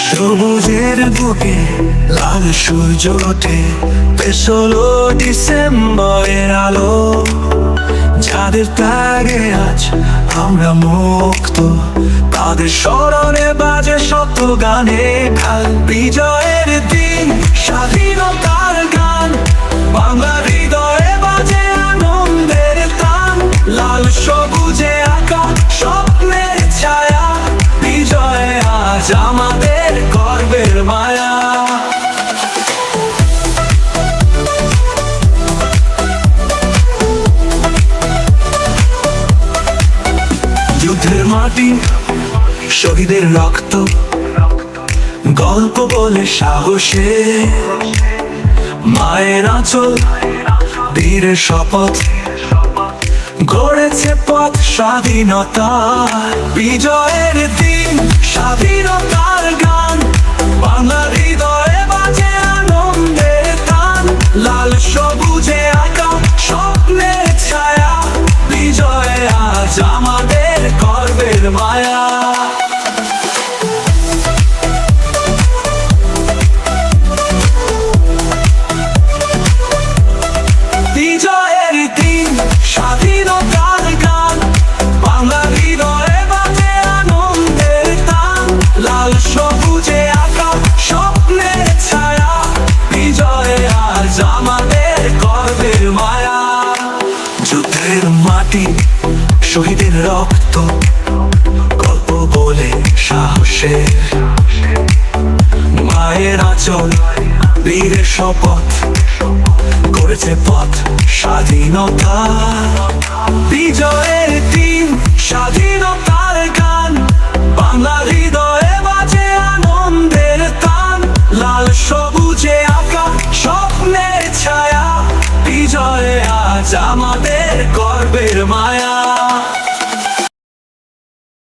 সবুজের বুকে লাল সূর্য ওঠে, বেশ হলো ডিসেম্বরের আলো। যাদের ত্যাগে আজ আমরা মুক্ত, তাদের স্মরণে বাজে শত গানে ঢাল। বিজয়ের দিন, স্বাধীনতার গান, বাংলার হৃদয়ে বাজে আনন্দের তান। লাল সবুজে আঁকা স্বপ্নের ছায়া, বিজয় আজ আমাদের গর্বের মায়া। যুদ্ধের মাটি, শহীদের রক্ত, গল্প বলে সাহসে। মায়ের আঁচল, বীরের শপথ, গড়েছে পথ স্বাধীনতা। বিজয়ের দিন, স্বাধীনতার গান, বাংলার হৃদয়ে বাজে আনন্দের তান। লাল সবুজে আঁকা স্বপ্নের ছায়া, বিজয় আজ আমাদের গর্বের মায়া। বিজয়ের দিন, স্বাধীনতার গান, বাংলার হৃদয়ে বাজে আনন্দের তান। লাল সবুজে আঁকা স্বপ্নের ছায়া, বিজয় আজ আমাদের গর্বের মায়া। যুদ্ধের মাটি, শহীদের রক্ত, গল্প বলে সাহসের। মায়ের আঁচল, বীরের শপথ, করেছে পথ স্বাধীনতা। বিজয়ের দিন, স্বাধীনতার গান, বাংলার হৃদয়ে বাজে আনন্দের তান। লাল সবুজে আঁকা স্বপ্নের ছায়া, বিজয় আজ আমাদের গর্বের মায়া।